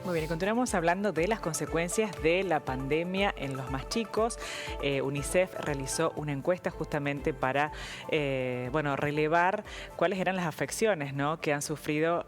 Muy bien, y continuamos hablando de las consecuencias de la pandemia en los más chicos. UNICEF realizó una encuesta justamente para relevar cuáles eran las afecciones, ¿no?, que han sufrido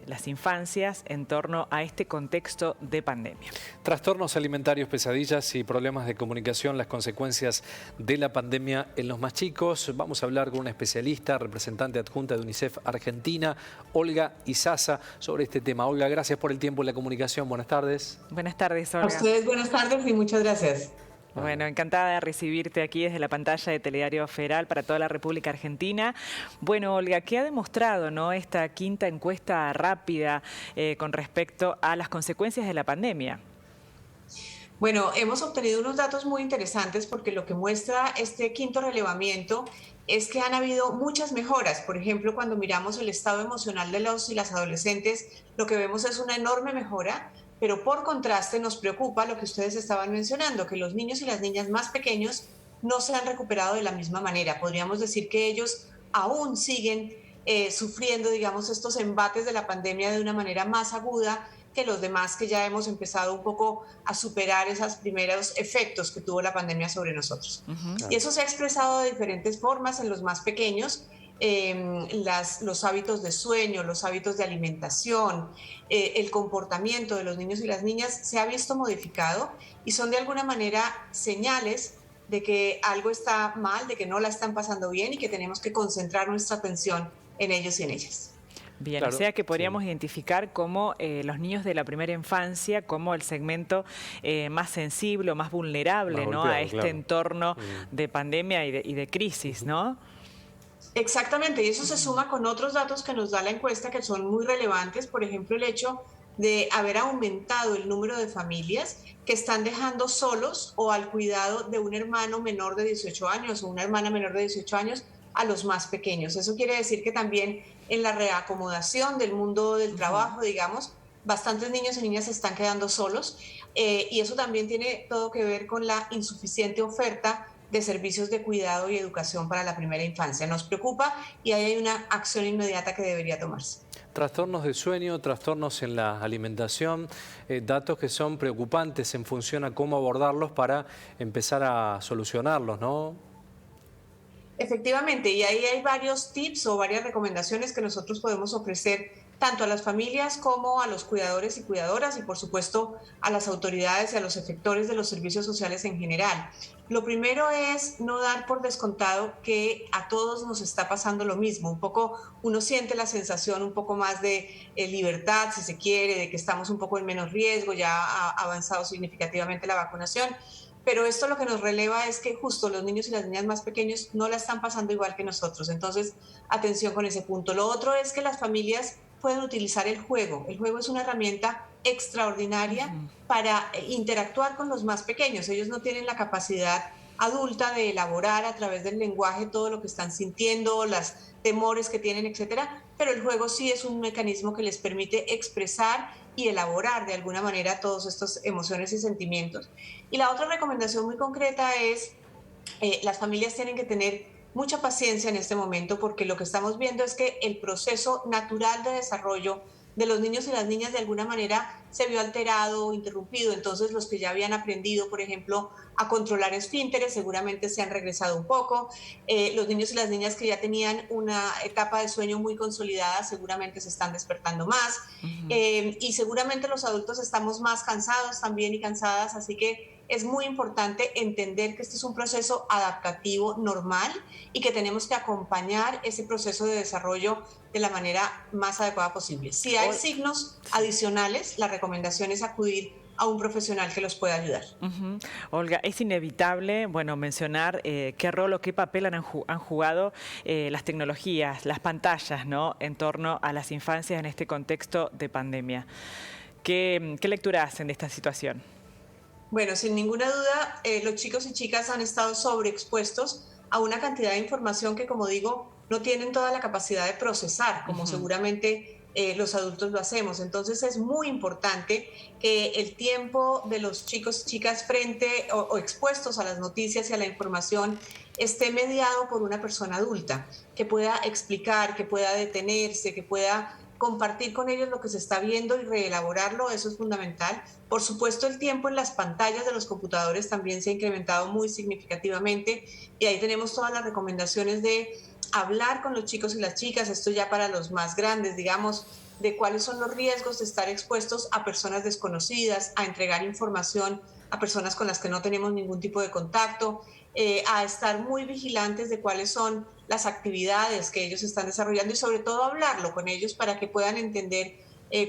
las infancias en torno a este contexto de pandemia. Trastornos alimentarios, pesadillas y problemas de comunicación, las consecuencias de la pandemia en los más chicos. Vamos a hablar con una especialista, representante adjunta de UNICEF Argentina, Olga Izaza, sobre este tema. Olga, gracias por el tiempo y la comunicación. Buenas tardes. Buenas tardes, Olga. A ustedes buenas tardes y muchas gracias. Bueno, encantada de recibirte aquí desde la pantalla de Telediario Federal para toda la República Argentina. Bueno, Olga, ¿qué ha demostrado, ¿no?, esta quinta encuesta rápida con respecto a las consecuencias de la pandemia? Bueno, hemos obtenido unos datos muy interesantes porque lo que muestra este quinto relevamiento es que han habido muchas mejoras. Por ejemplo, cuando miramos el estado emocional de los y las adolescentes, lo que vemos es una enorme mejora, pero por contraste nos preocupa lo que ustedes estaban mencionando, que los niños y las niñas más pequeños no se han recuperado de la misma manera. Podríamos decir que ellos aún siguen sufriendo, digamos, estos embates de la pandemia de una manera más aguda que los demás, que ya hemos empezado un poco a superar esos primeros efectos que tuvo la pandemia sobre nosotros. Y eso se ha expresado de diferentes formas en los más pequeños. Los hábitos de sueño, los hábitos de alimentación, el comportamiento de los niños y las niñas se ha visto modificado y son de alguna manera señales de que algo está mal, de que no la están pasando bien y que tenemos que concentrar nuestra atención en ellos y en ellas. Bien, claro, o sea que podríamos identificar como los niños de la primera infancia como el segmento más sensible o más vulnerable, ¿no?, a este entorno de pandemia y de crisis, ¿no? Exactamente, y eso se suma con otros datos que nos da la encuesta que son muy relevantes. Por ejemplo, el hecho de haber aumentado el número de familias que están dejando solos o al cuidado de un hermano menor de 18 años o una hermana menor de 18 años a los más pequeños. Eso quiere decir que también en la reacomodación del mundo del trabajo, digamos, bastantes niños y niñas se están quedando solos y eso también tiene todo que ver con la insuficiente oferta de servicios de cuidado y educación para la primera infancia. Nos preocupa y ahí hay una acción inmediata que debería tomarse. Trastornos de sueño, trastornos en la alimentación, datos que son preocupantes en función a cómo abordarlos para empezar a solucionarlos, ¿no? Efectivamente, y ahí hay varios tips o varias recomendaciones que nosotros podemos ofrecer tanto a las familias como a los cuidadores y cuidadoras y por supuesto a las autoridades y a los efectores de los servicios sociales en general. Lo primero es no dar por descontado que a todos nos está pasando lo mismo. Un poco uno siente la sensación un poco más de libertad, si se quiere, de que estamos un poco en menos riesgo, ya ha avanzado significativamente la vacunación. Pero esto lo que nos releva es que justo los niños y las niñas más pequeños no la están pasando igual que nosotros. Entonces, atención con ese punto. Lo otro es que las familias pueden utilizar el juego. El juego es una herramienta extraordinaria para interactuar con los más pequeños. Ellos no tienen la capacidad adulta de elaborar a través del lenguaje todo lo que están sintiendo, los temores que tienen, etcétera, pero el juego sí es un mecanismo que les permite expresar y elaborar de alguna manera todas estas emociones y sentimientos. Y la otra recomendación muy concreta es las familias tienen que tener mucha paciencia en este momento porque lo que estamos viendo es que el proceso natural de desarrollo de los niños y las niñas de alguna manera se vio alterado o interrumpido. Entonces los que ya habían aprendido, por ejemplo, a controlar esfínteres seguramente se han regresado un poco. Los niños y las niñas que ya tenían una etapa de sueño muy consolidada seguramente se están despertando más. Y seguramente los adultos estamos más cansados también y cansadas, así que es muy importante entender que este es un proceso adaptativo normal y que tenemos que acompañar ese proceso de desarrollo de la manera más adecuada posible. Si hay signos adicionales, la recomendación es acudir a un profesional que los pueda ayudar. Olga, es inevitable, bueno, mencionar qué rol o qué papel han jugado las tecnologías, las pantallas, ¿no?, en torno a las infancias en este contexto de pandemia. ¿Qué lectura hacen de esta situación? Bueno, sin ninguna duda, los chicos y chicas han estado sobreexpuestos a una cantidad de información que, como digo, no tienen toda la capacidad de procesar, como seguramente los adultos lo hacemos. Entonces es muy importante que el tiempo de los chicos y chicas frente o expuestos a las noticias y a la información esté mediado por una persona adulta, que pueda explicar, que pueda detenerse, que pueda compartir con ellos lo que se está viendo y reelaborarlo, eso es fundamental. Por supuesto, el tiempo en las pantallas de los computadores también se ha incrementado muy significativamente y ahí tenemos todas las recomendaciones de hablar con los chicos y las chicas, esto ya para los más grandes, digamos, de cuáles son los riesgos de estar expuestos a personas desconocidas, a entregar información a personas con las que no tenemos ningún tipo de contacto, a estar muy vigilantes de cuáles son las actividades que ellos están desarrollando y sobre todo hablarlo con ellos para que puedan entender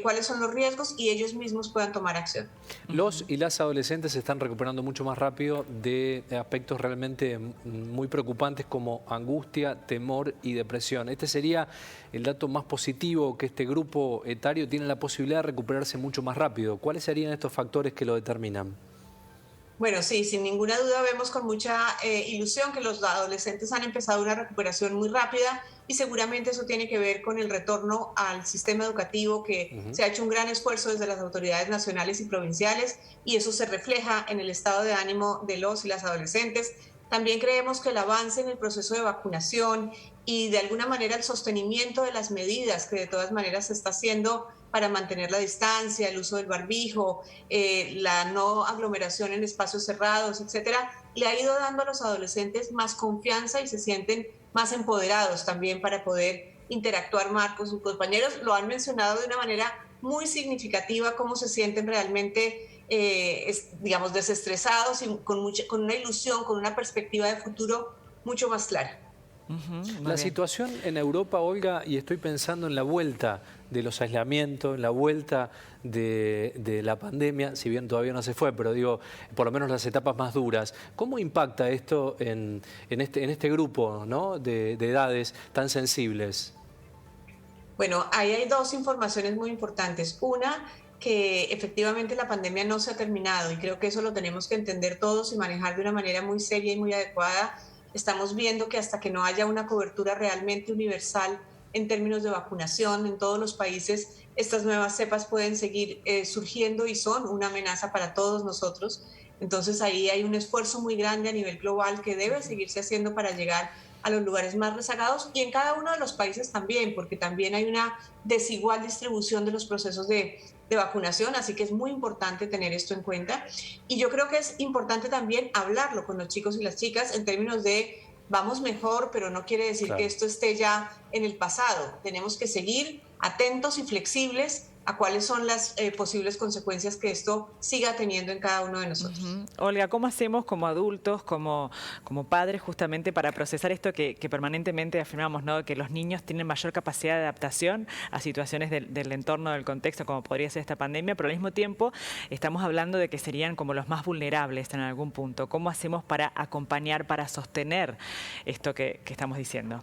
cuáles son los riesgos y ellos mismos puedan tomar acción. Los y las adolescentes se están recuperando mucho más rápido de aspectos realmente muy preocupantes como angustia, temor y depresión. Este sería el dato más positivo, que este grupo etario tiene la posibilidad de recuperarse mucho más rápido. ¿Cuáles serían estos factores que lo determinan? Bueno, sí, sin ninguna duda vemos con mucha ilusión que los adolescentes han empezado una recuperación muy rápida y seguramente eso tiene que ver con el retorno al sistema educativo, que se ha hecho un gran esfuerzo desde las autoridades nacionales y provinciales y eso se refleja en el estado de ánimo de los y las adolescentes. También creemos que el avance en el proceso de vacunación y de alguna manera el sostenimiento de las medidas que de todas maneras se está haciendo para mantener la distancia, el uso del barbijo, la no aglomeración en espacios cerrados, etcétera, le ha ido dando a los adolescentes más confianza y se sienten más empoderados también para poder interactuar más con sus compañeros. Lo han mencionado de una manera muy significativa, cómo se sienten realmente, digamos, desestresados y con una ilusión, con una perspectiva de futuro mucho más clara. La situación en Europa, Olga, y estoy pensando en la vuelta de los aislamientos, la vuelta de la pandemia, si bien todavía no se fue, pero digo, por lo menos las etapas más duras. ¿Cómo impacta esto en este grupo, ¿no?, de edades tan sensibles? Bueno, ahí hay dos informaciones muy importantes. Una, que efectivamente la pandemia no se ha terminado y creo que eso lo tenemos que entender todos y manejar de una manera muy seria y muy adecuada. Estamos viendo que hasta que no haya una cobertura realmente universal en términos de vacunación en todos los países, estas nuevas cepas pueden seguir surgiendo y son una amenaza para todos nosotros. Entonces ahí hay un esfuerzo muy grande a nivel global que debe seguirse haciendo para llegar a los lugares más rezagados y en cada uno de los países también, porque también hay una desigual distribución de los procesos de vacunación, así que es muy importante tener esto en cuenta. Y yo creo que es importante también hablarlo con los chicos y las chicas en términos de vamos mejor, pero no quiere decir que esto esté ya en el pasado. Tenemos que seguir atentos y flexibles a cuáles son las posibles consecuencias que esto siga teniendo en cada uno de nosotros. Olga, ¿cómo hacemos como adultos, como padres, justamente para procesar esto que permanentemente afirmamos, ¿no?, que los niños tienen mayor capacidad de adaptación a situaciones del entorno, del contexto, como podría ser esta pandemia, pero al mismo tiempo estamos hablando de que serían como los más vulnerables en algún punto? ¿Cómo hacemos para acompañar, para sostener esto que estamos diciendo?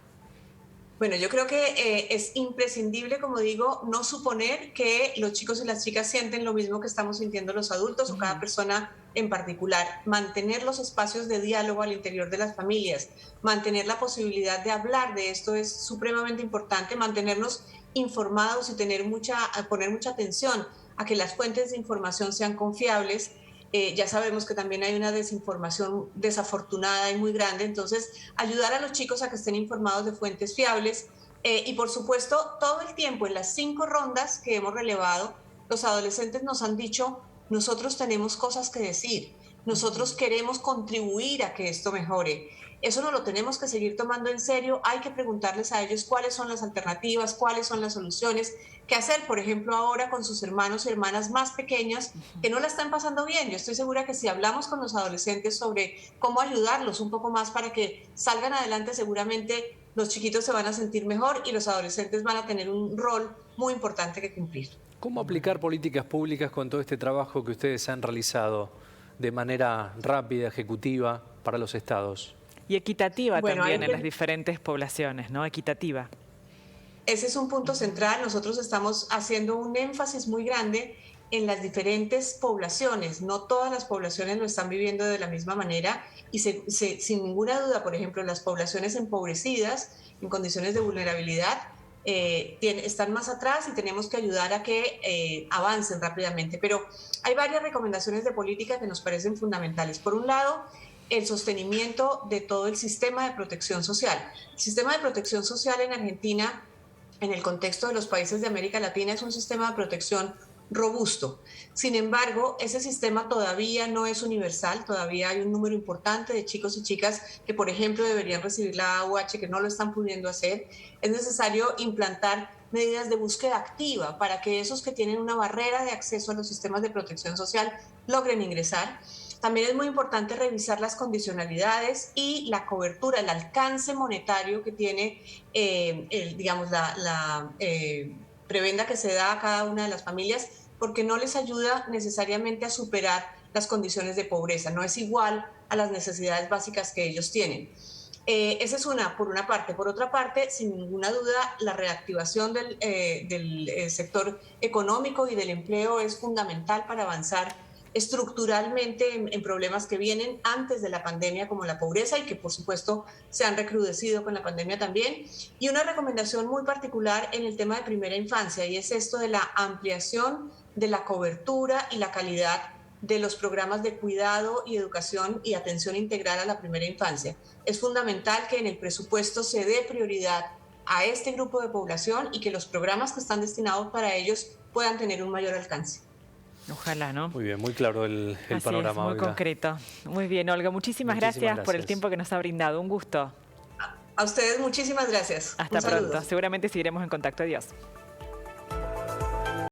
Bueno, yo creo que es imprescindible, como digo, no suponer que los chicos y las chicas sienten lo mismo que estamos sintiendo los adultos o cada persona en particular. Mantener los espacios de diálogo al interior de las familias, mantener la posibilidad de hablar de esto es supremamente importante, mantenernos informados y poner mucha atención a que las fuentes de información sean confiables. Ya sabemos que también hay una desinformación desafortunada y muy grande, entonces ayudar a los chicos a que estén informados de fuentes fiables y por supuesto todo el tiempo en las 5 rondas que hemos relevado, los adolescentes nos han dicho nosotros tenemos cosas que decir, nosotros queremos contribuir a que esto mejore. Eso no lo tenemos que seguir tomando en serio, hay que preguntarles a ellos cuáles son las alternativas, cuáles son las soluciones, qué hacer, por ejemplo, ahora con sus hermanos y hermanas más pequeñas que no la están pasando bien. Yo estoy segura que si hablamos con los adolescentes sobre cómo ayudarlos un poco más para que salgan adelante, seguramente los chiquitos se van a sentir mejor y los adolescentes van a tener un rol muy importante que cumplir. ¿Cómo aplicar políticas públicas con todo este trabajo que ustedes han realizado de manera rápida, ejecutiva para los estados? Y equitativa también en las diferentes poblaciones, ¿no? Equitativa. Ese es un punto central. Nosotros estamos haciendo un énfasis muy grande en las diferentes poblaciones. No todas las poblaciones lo están viviendo de la misma manera y sin ninguna duda, por ejemplo, las poblaciones empobrecidas, en condiciones de vulnerabilidad, están más atrás y tenemos que ayudar a que avancen rápidamente. Pero hay varias recomendaciones de política que nos parecen fundamentales. Por un lado, el sostenimiento de todo el sistema de protección social. El sistema de protección social en Argentina en el contexto de los países de América Latina es un sistema de protección robusto. Sin embargo, ese sistema todavía no es universal, todavía hay un número importante de chicos y chicas que, por ejemplo, deberían recibir la AUH, que no lo están pudiendo hacer. Es necesario implantar medidas de búsqueda activa para que esos que tienen una barrera de acceso a los sistemas de protección social logren ingresar. También es muy importante revisar las condicionalidades y la cobertura, el alcance monetario que tiene, la prebenda que se da a cada una de las familias, porque no les ayuda necesariamente a superar las condiciones de pobreza, no es igual a las necesidades básicas que ellos tienen. Esa es por una parte. Por otra parte, sin ninguna duda, la reactivación del sector económico y del empleo es fundamental para avanzar estructuralmente en problemas que vienen antes de la pandemia, como la pobreza, y que por supuesto se han recrudecido con la pandemia también. Y una recomendación muy particular en el tema de primera infancia, y es esto de la ampliación de la cobertura y la calidad de los programas de cuidado y educación y atención integral a la primera infancia. Es fundamental que en el presupuesto se dé prioridad a este grupo de población y que los programas que están destinados para ellos puedan tener un mayor alcance. Ojalá, ¿no? Muy bien, muy claro el panorama. Muy concreto. Muy bien, Olga. Muchísimas gracias por el tiempo que nos ha brindado. Un gusto. A ustedes muchísimas gracias. Hasta pronto. Seguramente seguiremos en contacto. Adiós.